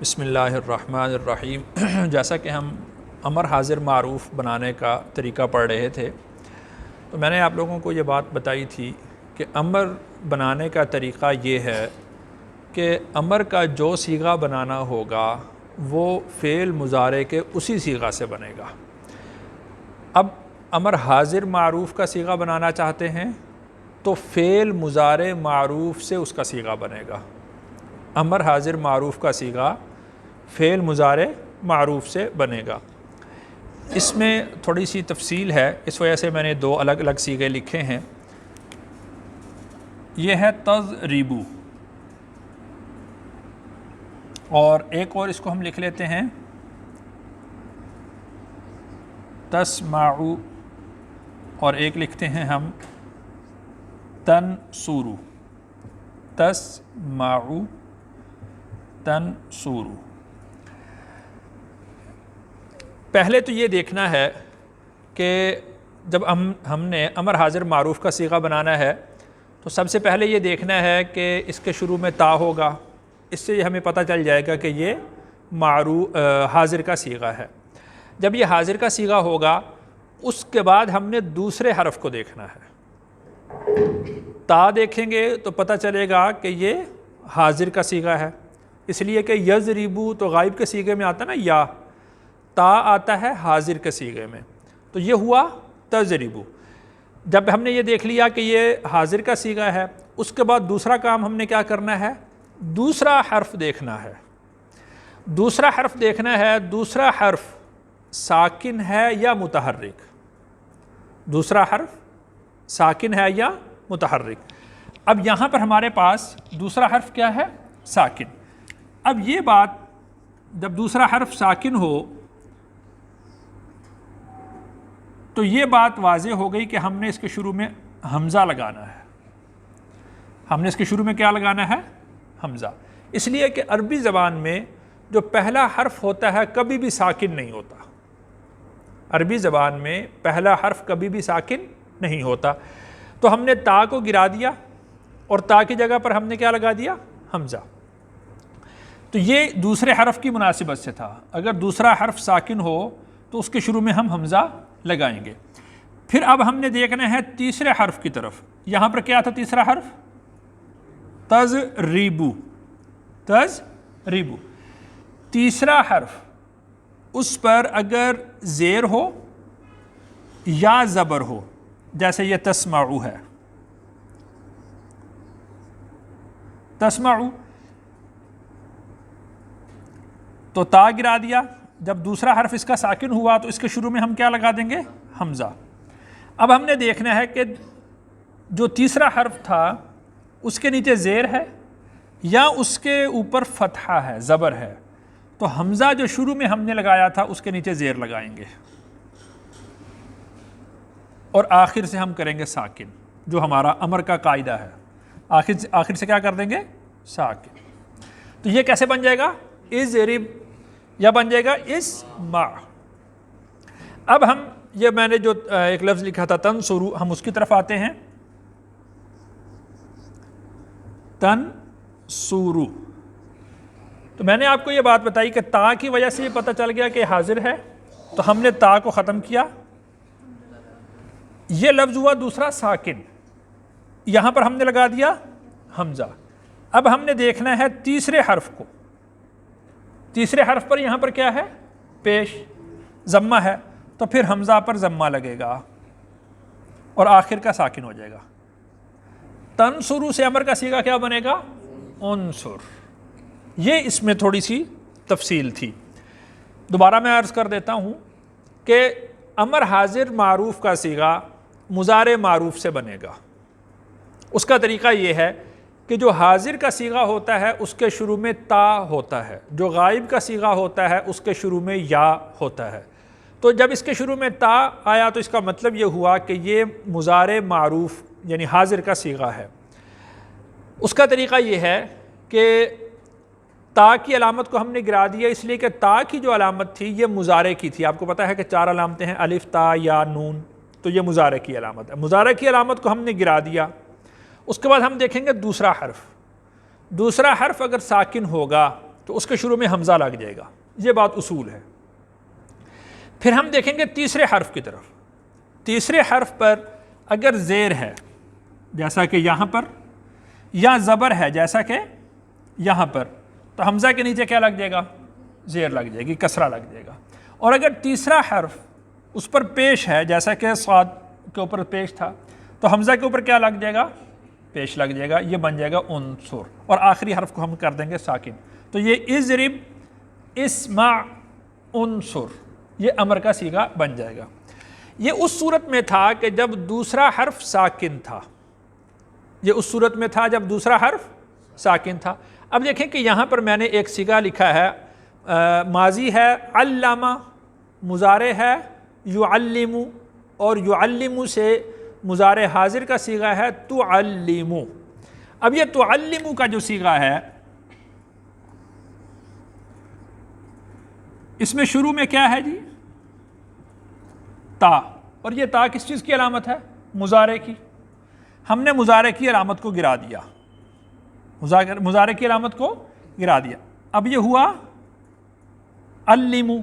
بسم اللہ الرحمن الرحیم۔ جیسا کہ ہم امر حاضر معروف بنانے کا طریقہ پڑھ رہے تھے تو میں نے آپ لوگوں کو یہ بات بتائی تھی کہ امر بنانے کا طریقہ یہ ہے کہ امر کا جو صیغہ بنانا ہوگا وہ فعل مضارع کے اسی صیغہ سے بنے گا۔ اب امر حاضر معروف کا صیغہ بنانا چاہتے ہیں تو فعل مضارع معروف سے اس کا صیغہ بنے گا۔ امر حاضر معروف کا صیغہ فعل مضارع معروف سے بنے گا۔ اس میں تھوڑی سی تفصیل ہے، اس وجہ سے میں نے دو الگ الگ صیغے لکھے ہیں۔ یہ ہے تضربو، اور ایک اور اس کو ہم لکھ لیتے ہیں تسمعو، اور ایک لکھتے ہیں ہم تنصرو، تسمعو تنصرو۔ پہلے تو یہ دیکھنا ہے کہ جب ہم نے امر حاضر معروف کا صیغہ بنانا ہے تو سب سے پہلے یہ دیکھنا ہے کہ اس کے شروع میں تا ہوگا، اس سے ہمیں پتہ چل جائے گا کہ یہ حاضر کا صیغہ ہے۔ جب یہ حاضر کا صیغہ ہوگا اس کے بعد ہم نے دوسرے حرف کو دیکھنا ہے۔ تا دیکھیں گے تو پتہ چلے گا کہ یہ حاضر کا صیغہ ہے، اس لیے کہ یضربو تو غائب کے صیغے میں آتا نا یا، تا آتا ہے حاضر کے صیغے میں، تو یہ ہوا تضربو۔ جب ہم نے یہ دیکھ لیا کہ یہ حاضر کا صیغہ ہے، اس کے بعد دوسرا کام ہم نے کیا کرنا ہے، دوسرا حرف دیکھنا ہے۔ دوسرا حرف دیکھنا ہے، دوسرا حرف ساکن ہے یا متحرک، دوسرا حرف ساکن ہے یا متحرک۔ اب یہاں پر ہمارے پاس دوسرا حرف کیا ہے، ساکن۔ اب یہ بات جب دوسرا حرف ساکن ہو تو یہ بات واضح ہو گئی کہ ہم نے اس کے شروع میں حمزہ لگانا ہے۔ ہم نے اس کے شروع میں کیا لگانا ہے، حمزہ، اس لیے کہ عربی زبان میں جو پہلا حرف ہوتا ہے کبھی بھی ساکن نہیں ہوتا۔ عربی زبان میں پہلا حرف کبھی بھی ساکن نہیں ہوتا، تو ہم نے تا کو گرا دیا اور تا کی جگہ پر ہم نے کیا لگا دیا، حمزہ۔ تو یہ دوسرے حرف کی مناسبت سے تھا، اگر دوسرا حرف ساکن ہو تو اس کے شروع میں ہم حمزہ لگائیں گے۔ پھر اب ہم نے دیکھنا ہے تیسرے حرف کی طرف۔ یہاں پر کیا تھا تیسرا حرف، تضربو، تضربو۔ تیسرا حرف اس پر اگر زیر ہو یا زبر ہو، جیسے یہ تسمعو ہے، تسمعو، تو تا گرا دیا۔ جب دوسرا حرف اس کا ساکن ہوا تو اس کے شروع میں ہم کیا لگا دیں گے، حمزہ۔ اب ہم نے دیکھنا ہے کہ جو تیسرا حرف تھا اس کے نیچے زیر ہے یا اس کے اوپر فتحہ ہے، زبر ہے، تو حمزہ جو شروع میں ہم نے لگایا تھا اس کے نیچے زیر لگائیں گے، اور آخر سے ہم کریں گے ساکن، جو ہمارا امر کا قاعدہ ہے، آخر سے کیا کر دیں گے، ساکن۔ تو یہ کیسے بن جائے گا، اضرب، یا بن جائے گا اسمع۔ اب ہم یہ میں نے جو ایک لفظ لکھا تھا تنصرو، ہم اس کی طرف آتے ہیں۔ تنصرو، تو میں نے آپ کو یہ بات بتائی کہ تا کی وجہ سے یہ پتہ چل گیا کہ حاضر ہے، تو ہم نے تا کو ختم کیا۔ یہ لفظ ہوا دوسرا ساکن، یہاں پر ہم نے لگا دیا حمزہ۔ اب ہم نے دیکھنا ہے تیسرے حرف کو۔ تیسرے حرف پر یہاں پر کیا ہے، پیش ضمہ ہے، تو پھر حمزہ پر ضمہ لگے گا اور آخر کا ساکن ہو جائے گا۔ تنصرو سے امر کا صیغہ کیا بنے گا، انصر۔ یہ اس میں تھوڑی سی تفصیل تھی۔ دوبارہ میں عرض کر دیتا ہوں کہ امر حاضر معروف کا صیغہ مضارع معروف سے بنے گا۔ اس کا طریقہ یہ ہے کہ جو حاضر کا صیغہ ہوتا ہے اس کے شروع میں تا ہوتا ہے، جو غائب کا صیغہ ہوتا ہے اس کے شروع میں یا ہوتا ہے۔ تو جب اس کے شروع میں تا آیا تو اس کا مطلب یہ ہوا کہ یہ مضارع معروف یعنی حاضر کا صیغہ ہے۔ اس کا طریقہ یہ ہے کہ تا کی علامت کو ہم نے گرا دیا، اس لیے کہ تا کی جو علامت تھی یہ مضارع کی تھی۔ آپ کو پتہ ہے کہ 4 علامتیں ہیں، الف، تا، یا، نون، تو یہ مضارع کی علامت ہے۔ مضارع کی علامت کو ہم نے گرا دیا۔ اس کے بعد ہم دیکھیں گے دوسرا حرف۔ دوسرا حرف اگر ساکن ہوگا تو اس کے شروع میں حمزہ لگ جائے گا. یہ بات اصول ہے. پھر ہم دیکھیں گے تیسرے حرف کی طرف. تیسرے حرف پر اگر زیر ہے جیسا کہ یہاں پر، یا زبر ہے جیسا کہ یہاں پر، تو حمزہ کے نیچے کیا لگ جائے گا؟ زیر لگ جائے گی، کسرہ لگ جائے گا. اور اگر تیسرا حرف اس پر پیش ہے جیسا کہ صاد کے اوپر پیش تھا، تو حمزہ کے اوپر کیا لگ جائے گا؟ پیش لگ جائے گا. یہ بن جائے گا انصر. اور آخری حرف کو ہم کر دیں گے ساکن. تو یہ اضرب اسمع انصر، یہ امر کا صیغہ بن جائے گا. یہ اس صورت میں تھا کہ جب دوسرا حرف ساکن تھا. یہ اس صورت میں تھا جب دوسرا حرف ساکن تھا. اب دیکھیں کہ یہاں پر میں نے ایک صیغہ لکھا ہے، ماضی ہے علامہ، مضارع ہے یعلم، اور یعلم سے مضارع حاضر کا صیغہ ہے تعلم. اب یہ تعلم کا جو صیغہ ہے، اس میں شروع میں کیا ہے جی؟ تا. اور یہ تا کس چیز کی علامت ہے؟ مضارع کی. ہم نے مضارع کی علامت کو گرا دیا، مضارع کی علامت کو گرا دیا. اب یہ ہوا علمو.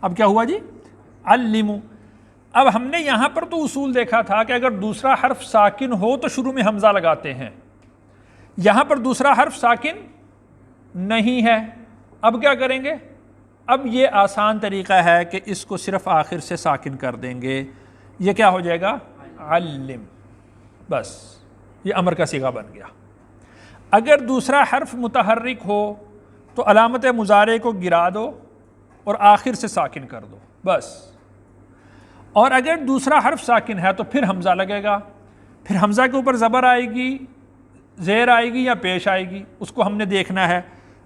اب کیا ہوا جی؟ علمو. اب ہم نے یہاں پر تو اصول دیکھا تھا کہ اگر دوسرا حرف ساکن ہو تو شروع میں حمزہ لگاتے ہیں. یہاں پر دوسرا حرف ساکن نہیں ہے. اب کیا کریں گے؟ اب یہ آسان طریقہ ہے کہ اس کو صرف آخر سے ساکن کر دیں گے. یہ کیا ہو جائے گا؟ علم. بس یہ امر کا صیغہ بن گیا. اگر دوسرا حرف متحرک ہو تو علامت مضارع کو گرا دو اور آخر سے ساکن کر دو بس. اور اگر دوسرا حرف ساکن ہے تو پھر حمزہ لگے گا. پھر حمزہ کے اوپر زبر آئے گی، زیر آئے گی یا پیش آئے گی، اس کو ہم نے دیکھنا ہے.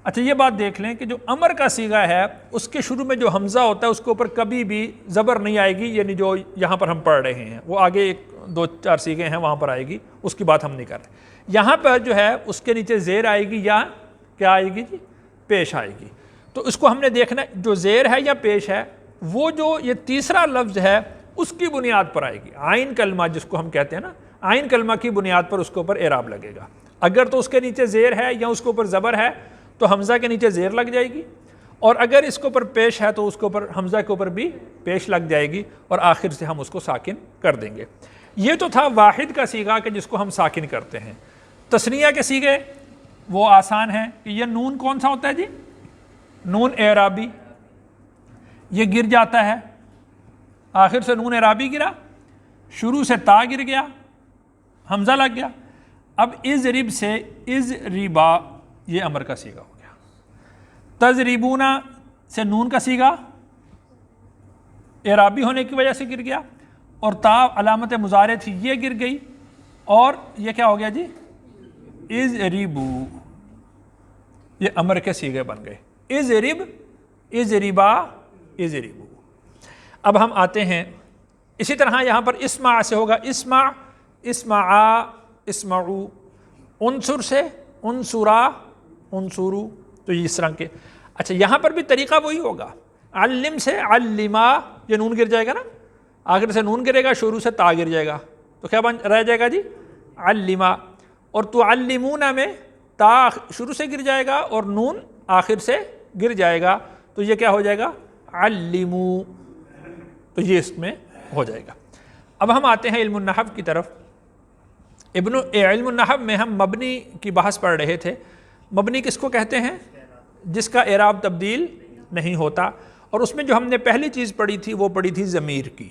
اچھا یہ بات دیکھ لیں کہ جو امر کا صیغہ ہے اس کے شروع میں جو حمزہ ہوتا ہے اس کے اوپر کبھی بھی زبر نہیں آئے گی. یعنی جو یہاں پر ہم پڑھ رہے ہیں وہ آگے ایک دو چار صیغے ہیں وہاں پر آئے گی، اس کی بات ہم نہیں کر رہے. یہاں پر جو ہے اس کے نیچے زیر آئے گی یا کیا آئے گی جی؟ پیش آئے گی. تو اس کو ہم نے دیکھنا جو زیر ہے یا پیش ہے، وہ جو یہ تیسرا لفظ ہے اس کی بنیاد پر آئے گی. عین کلمہ جس کو ہم کہتے ہیں نا، عین کلمہ کی بنیاد پر اس کے اوپر اعراب لگے گا. اگر تو اس کے نیچے زیر ہے یا اس کے اوپر زبر ہے تو حمزہ کے نیچے زیر لگ جائے گی، اور اگر اس کے اوپر پیش ہے تو اس کے اوپر حمزہ کے اوپر بھی پیش لگ جائے گی، اور آخر سے ہم اس کو ساکن کر دیں گے. یہ تو تھا واحد کا صیغہ کہ جس کو ہم ساکن کرتے ہیں. تثنیہ کے صیغے وہ آسان ہیں کہ یہ نون کون سا ہوتا ہے جی؟ نون اعرابی. یہ گر جاتا ہے، آخر سے نون اعرابی گرا، شروع سے تا گر گیا، حمزہ لگ گیا. اب اضرب سے اضربا یہ امر کا صیغہ ہو گیا. تضربونا سے نون کا صیغہ اعرابی ہونے کی وجہ سے گر گیا، اور تا علامت مضارع تھی یہ گر گئی، اور یہ کیا ہو گیا جی؟ اضربو. یہ امر کے صیغے بن گئے. اضرب، اضربا، اضربو. اب ہم آتے ہیں اسی طرح یہاں پر اسمع سے ہوگا اسمع، اسمعا، اسمعو. انصر سے انصرا، انصرو. تو یہ اس طرح کے. اچھا یہاں پر بھی طریقہ وہی ہوگا. علم سے علما، یہ نون گر جائے گا نا، آخر سے نون گرے گا، شروع سے تا گر جائے گا، تو کیا رہ جائے گا جی؟ علما. اور تعلمون میں تا شروع سے گر جائے گا اور نون آخر سے گر جائے گا، تو یہ کیا ہو جائے گا؟ علمو. تو یہ اس میں ہو جائے گا. اب ہم آتے ہیں علم النحو کی طرف. علم النحو میں ہم مبنی کی بحث پڑھ رہے تھے. مبنی کس کو کہتے ہیں؟ جس کا اعراب تبدیل نہیں ہوتا. اور اس میں جو ہم نے پہلی چیز پڑھی تھی وہ پڑھی تھی ضمیر کی.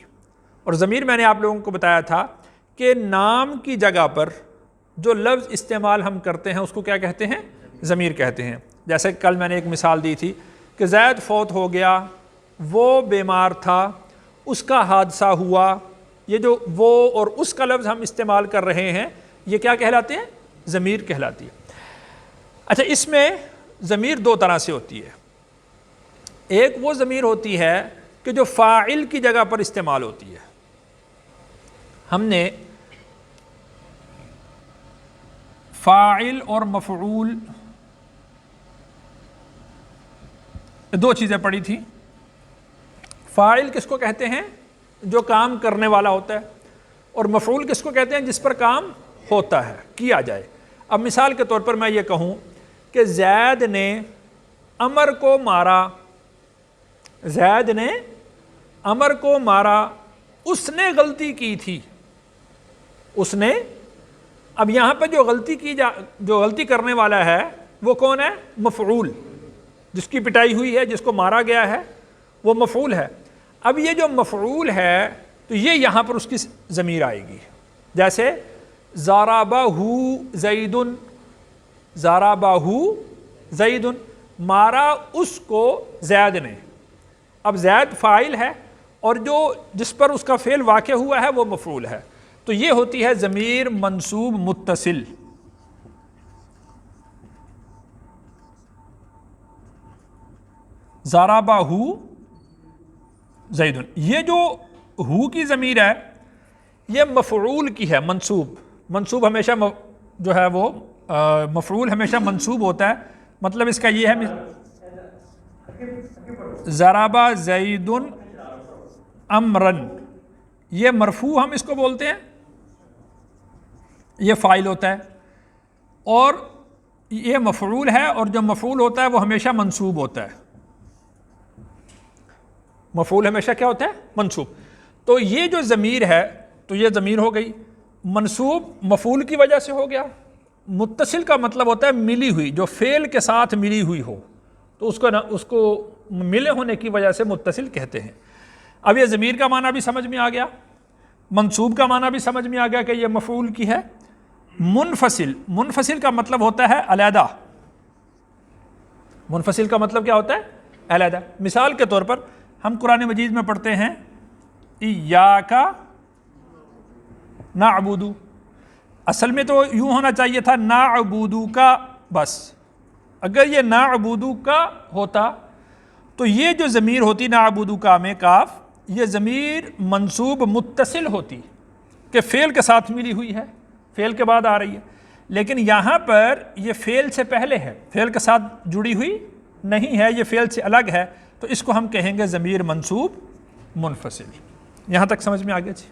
اور ضمیر میں نے آپ لوگوں کو بتایا تھا کہ نام کی جگہ پر جو لفظ استعمال ہم کرتے ہیں اس کو کیا کہتے ہیں؟ ضمیر کہتے ہیں. جیسے کل میں نے ایک مثال دی تھی کہ زید فوت ہو گیا، وہ بیمار تھا، اس کا حادثہ ہوا. یہ جو وہ اور اس کا لفظ ہم استعمال کر رہے ہیں یہ کیا کہلاتے ہیں؟ ضمیر کہلاتی ہے. اچھا اس میں ضمیر دو طرح سے ہوتی ہے. ایک وہ ضمیر ہوتی ہے کہ جو فاعل کی جگہ پر استعمال ہوتی ہے. ہم نے فاعل اور مفعول دو چیزیں پڑھی تھی. فاعل کس کو کہتے ہیں؟ جو کام کرنے والا ہوتا ہے. اور مفعول کس کو کہتے ہیں؟ جس پر کام ہوتا ہے، کیا جائے. اب مثال کے طور پر میں یہ کہوں کہ زید نے عمر کو مارا، زید نے عمر کو مارا، اس نے غلطی کی تھی، اس نے. اب یہاں پہ جو غلطی کرنے والا ہے وہ کون ہے؟ مفعول. جس کی پٹائی ہوئی ہے، جس کو مارا گیا ہے، وہ مفعول ہے. اب یہ جو مفعول ہے تو یہ یہاں پر اس کی ضمیر آئے گی. جیسے ضربہ زید، ضربہ زید، مارا اس کو زید نے. اب زید فاعل ہے اور جس پر اس کا فعل واقع ہوا ہے وہ مفعول ہے. تو یہ ہوتی ہے ضمیر منصوب متصل. ضربہ زید، یہ جو ہو کی ضمیر ہے یہ مفعول کی ہے، منصوب ہمیشہ جو ہے وہ مفعول ہمیشہ منصوب ہوتا ہے. مطلب اس کا یہ ہے ضربہ زید امرن، یہ مرفوع ہم اس کو بولتے ہیں، یہ فاعل ہوتا ہے، اور یہ مفعول ہے، اور جو مفعول ہوتا ہے وہ ہمیشہ منصوب ہوتا ہے. مفعول ہمیشہ کیا ہوتا ہے؟ منصوب. تو یہ جو ضمیر ہے تو یہ ضمیر ہو گئی. منصوب مفعول کی وجہ سے ہو گیا. متصل کا مطلب ہوتا ہے ملی ہوئی، جو فعل کے ساتھ ملی ہوئی ہو تو اس کو ملے ہونے کی وجہ سے متصل کہتے ہیں. اب یہ ضمیر کا معنی بھی سمجھ میں آ گیا، منصوب کا معنی بھی سمجھ میں آ گیا کہ یہ مفعول کی ہے. منفصل کا مطلب ہوتا ہے علیحدہ. منفصل کا مطلب کیا ہوتا ہے؟ علیحدہ. مثال کے طور پر ہم قرآن مجید میں پڑھتے ہیں ایاک نعبد، اصل میں تو یوں ہونا چاہیے تھا نعبد کا بس. اگر یہ نعبد کا ہوتا تو یہ جو ضمیر ہوتی نعبد کا میں کاف، یہ ضمیر منصوب متصل ہوتی کہ فعل کے ساتھ ملی ہوئی ہے، فعل کے بعد آ رہی ہے. لیکن یہاں پر یہ فعل سے پہلے ہے، فعل کے ساتھ جڑی ہوئی نہیں ہے، یہ فعل سے الگ ہے، تو اس کو ہم کہیں گے ضمیر منصوب منفصل. یہاں تک سمجھ میں آ گیا جی؟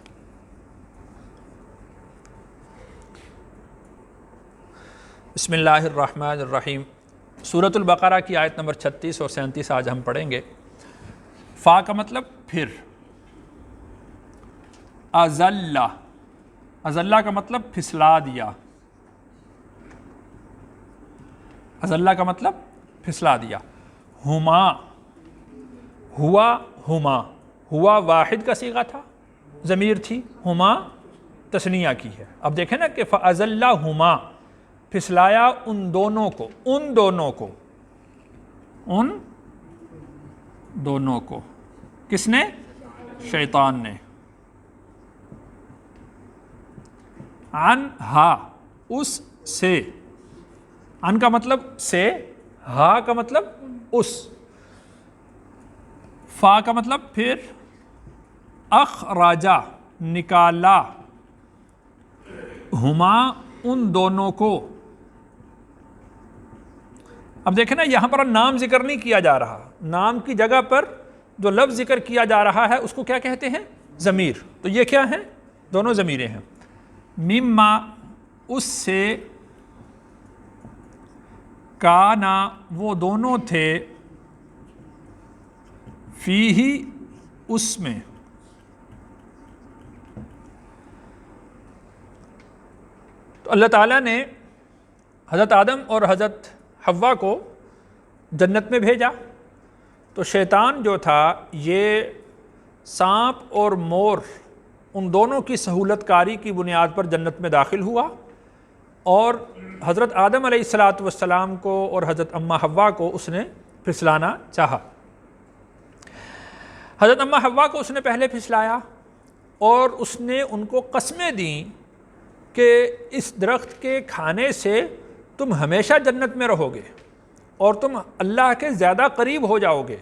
بسم اللہ الرحمن الرحیم. سورۃ البقرہ کی آیت نمبر 36 اور 37 آج ہم پڑھیں گے. فا کا مطلب پھر، ازلہ، ازلہ کا مطلب پھسلا دیا، ازلہ کا مطلب پھسلا دیا. ہما، ہوا، ہما، ہوا واحد کا صیغہ تھا، ضمیر تھی، ہما تثنیہ کی ہے. اب دیکھیں نا کہ فَأَزَلَّهُمَا، پھسلایا ان دونوں کو، ان دونوں کو، ان دونوں کو. کس نے؟ شیطان نے. عنہا، اس سے، ان کا مطلب سے، ہا کا مطلب اس، فا کا مطلب پھر، اخراجا نکالا، ہما ان دونوں کو. اب دیکھیں نا یہاں پر نام ذکر نہیں کیا جا رہا، نام کی جگہ پر جو لفظ ذکر کیا جا رہا ہے اس کو کیا کہتے ہیں؟ ضمیر. تو یہ کیا ہیں؟ دونوں ضمیریں ہیں. مما، اس سے، کانا، وہ دونوں تھے، فیہی، اس میں. تو اللہ تعالیٰ نے حضرت آدم اور حضرت حوا کو جنت میں بھیجا، تو شیطان جو تھا یہ سانپ اور مور ان دونوں کی سہولت کاری کی بنیاد پر جنت میں داخل ہوا، اور حضرت آدم علیہ السلام کو اور حضرت اماں حوا کو اس نے پھسلانا چاہا. حضرت اماں حوا کو اس نے پہلے پھسلایا اور اس نے ان کو قسمیں دیں کہ اس درخت کے کھانے سے تم ہمیشہ جنت میں رہو گے اور تم اللہ کے زیادہ قریب ہو جاؤ گے.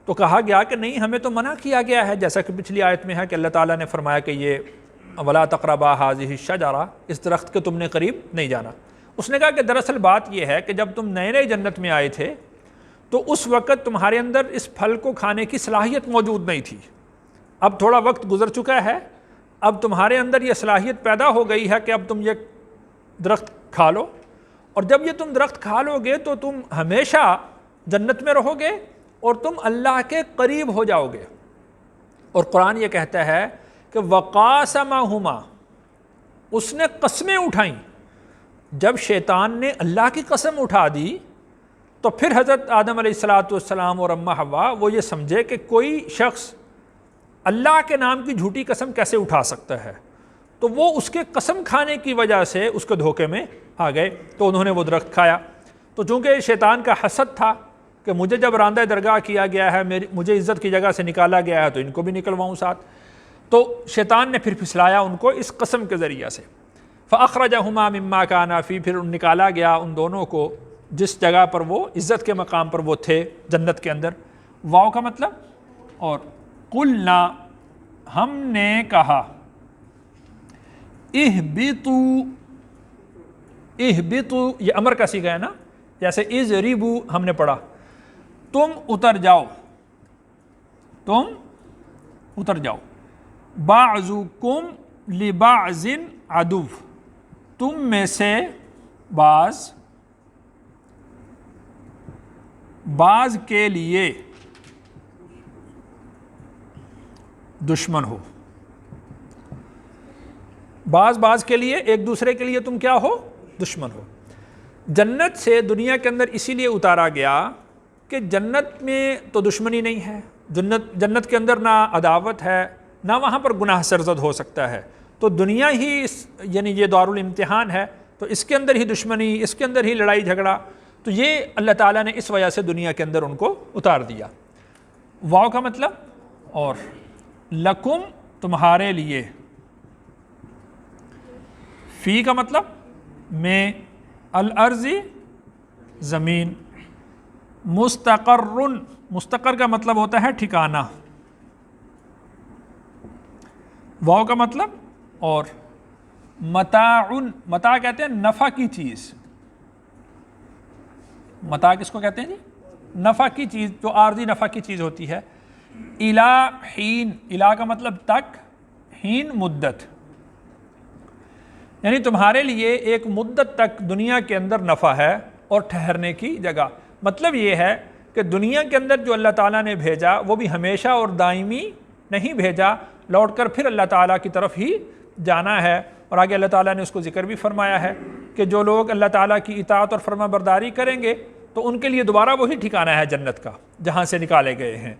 تو کہا گیا کہ نہیں، ہمیں تو منع کیا گیا ہے، جیسا کہ پچھلی آیت میں ہے کہ اللہ تعالیٰ نے فرمایا کہ یہ وَلَا تَقْرَبَا هَٰذِهِ الشَّجَرَةَ، اس درخت کے تم نے قریب نہیں جانا. اس نے کہا کہ دراصل بات یہ ہے کہ جب تم نئے نئے جنت میں آئے تھے تو اس وقت تمہارے اندر اس پھل کو کھانے کی صلاحیت موجود نہیں تھی. اب تھوڑا وقت گزر چکا ہے، اب تمہارے اندر یہ صلاحیت پیدا ہو گئی ہے کہ اب تم یہ درخت کھا لو، اور جب یہ تم درخت کھا لو گے تو تم ہمیشہ جنت میں رہو گے اور تم اللہ کے قریب ہو جاؤ گے۔ اور قرآن یہ کہتا ہے کہ وقاسمہما، اس نے قسمیں اٹھائیں۔ جب شیطان نے اللہ کی قسم اٹھا دی تو پھر حضرت آدم علیہ السلام اور اماں حوا وہ یہ سمجھے کہ کوئی شخص اللہ کے نام کی جھوٹی قسم کیسے اٹھا سکتا ہے، تو وہ اس کے قسم کھانے کی وجہ سے اس کے دھوکے میں آ گئے، تو انہوں نے وہ درخت کھایا۔ تو چونکہ شیطان کا حسد تھا کہ مجھے جب راندہ درگاہ کیا گیا ہے، مجھے عزت کی جگہ سے نکالا گیا ہے، تو ان کو بھی نکلواؤں ساتھ، تو شیطان نے پھر پھسلایا ان کو اس قسم کے ذریعہ سے۔ فَأَخْرَجَهُمَا مِمَّا كَانَا فِيهِ، پھر نکالا گیا ان دونوں کو جس جگہ پر وہ عزت کے مقام پر وہ تھے، جنت کے اندر۔ واو کا مطلب اور قُلْنَا، ہم نے کہا، اِهْبِطُوا، اِهْبِطُوا یہ امر کا صیغہ ہے نا، جیسے اِذْرِبُوا ہم نے پڑھا، تم اتر جاؤ، تم اتر جاؤ، بَعْضُكُمْ لِبَعْضٍ عَدُوٌّ، تم میں سے بعض کے لیے دشمن ہو، بعض کے لیے ایک دوسرے کے لیے تم کیا ہو؟ دشمن ہو۔ جنت سے دنیا کے اندر اسی لیے اتارا گیا کہ جنت میں تو دشمنی نہیں ہے، جنت کے اندر نہ عداوت ہے، نہ وہاں پر گناہ سرزد ہو سکتا ہے، تو دنیا ہی یعنی یہ دارالامتحان ہے، تو اس کے اندر ہی دشمنی، اس کے اندر ہی لڑائی جھگڑا، تو یہ اللہ تعالیٰ نے اس وجہ سے دنیا کے اندر ان کو اتار دیا۔ واو کا مطلب اور، لکم تمہارے لیے، فی کا مطلب میں، الارض زمین، مستقر، مستقر کا مطلب ہوتا ہے ٹھکانہ، واو کا مطلب اور، متاع، متاع کہتے ہیں نفع کی چیز، متاع کس کو کہتے ہیں جی؟ نفع کی چیز، جو عارضی نفع کی چیز ہوتی ہے۔ الی حین، الی کا مطلب تک، حین مدت، یعنی تمہارے لیے ایک مدت تک دنیا کے اندر نفع ہے اور ٹھہرنے کی جگہ۔ مطلب یہ ہے کہ دنیا کے اندر جو اللہ تعالیٰ نے بھیجا وہ بھی ہمیشہ اور دائمی نہیں بھیجا، لوٹ کر پھر اللہ تعالیٰ کی طرف ہی جانا ہے۔ اور آگے اللہ تعالیٰ نے اس کو ذکر بھی فرمایا ہے کہ جو لوگ اللہ تعالیٰ کی اطاعت اور فرما برداری کریں گے تو ان کے لیے دوبارہ وہی ٹھکانہ ہے جنت کا جہاں سے نکالے گئے ہیں،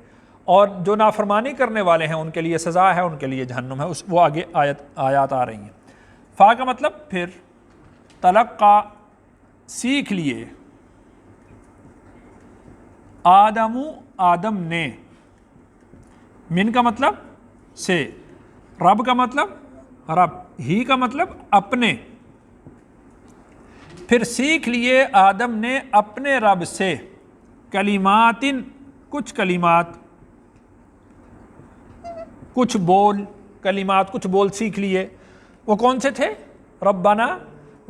اور جو نافرمانی کرنے والے ہیں ان کے لیے سزا ہے، ان کے لیے جہنم ہے، وہ آگے آیات آ رہی ہیں۔ فا کا مطلب پھر، تلقا سیکھ لیے، آدم نے، من کا مطلب سے، رب کا مطلب رب، ہی کا مطلب اپنے، پھر سیکھ لیے آدم نے اپنے رب سے، کلمات، کچھ کلمات، کچھ بول، کلمات کچھ بول سیکھ لیے۔ وہ کون سے تھے؟ ربنا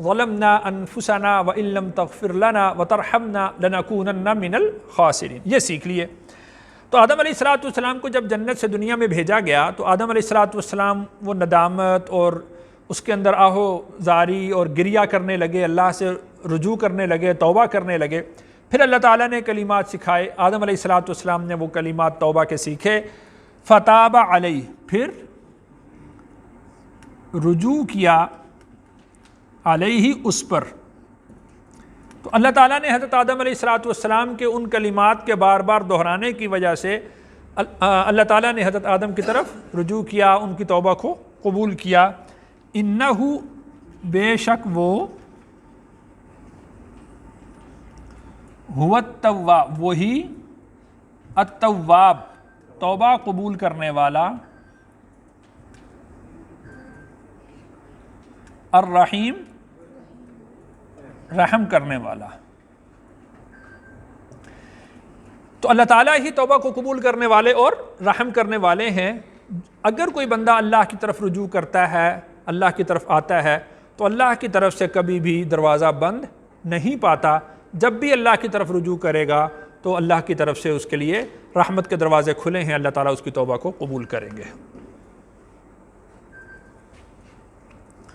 ظلمنا انفسنا وان لم تغفر لنا وترحمنا لنکونن من الخاسرین، یہ سیکھ لیے۔ تو آدم علیہ السلام کو جب جنت سے دنیا میں بھیجا گیا تو آدم علیہ السلام وہ ندامت اور اس کے اندر آہو زاری اور گریہ کرنے لگے، اللہ سے رجوع کرنے لگے، توبہ کرنے لگے۔ پھر اللہ تعالیٰ نے کلمات سکھائے، آدم علیہ السلام نے وہ کلمات توبہ کے سیکھے۔ فتاب علیہ، پھر رجوع کیا، علیہ اس پر۔ تو اللہ تعالیٰ نے حضرت آدم علیہ السلام کے ان کلمات کے بار بار دہرانے کی وجہ سے اللہ تعالیٰ نے حضرت آدم کی طرف رجوع کیا، ان کی توبہ کو قبول کیا۔ انہ، بے شک وہ، هو التواب، وہی التواب، توبہ قبول کرنے والا، الرحیم، رحم کرنے والا۔ تو اللہ تعالیٰ ہی توبہ کو قبول کرنے والے اور رحم کرنے والے ہیں۔ اگر کوئی بندہ اللہ کی طرف رجوع کرتا ہے، اللہ کی طرف آتا ہے، تو اللہ کی طرف سے کبھی بھی دروازہ بند نہیں پاتا۔ جب بھی اللہ کی طرف رجوع کرے گا تو اللہ کی طرف سے اس کے لیے رحمت کے دروازے کھلے ہیں، اللہ تعالیٰ اس کی توبہ کو قبول کریں گے۔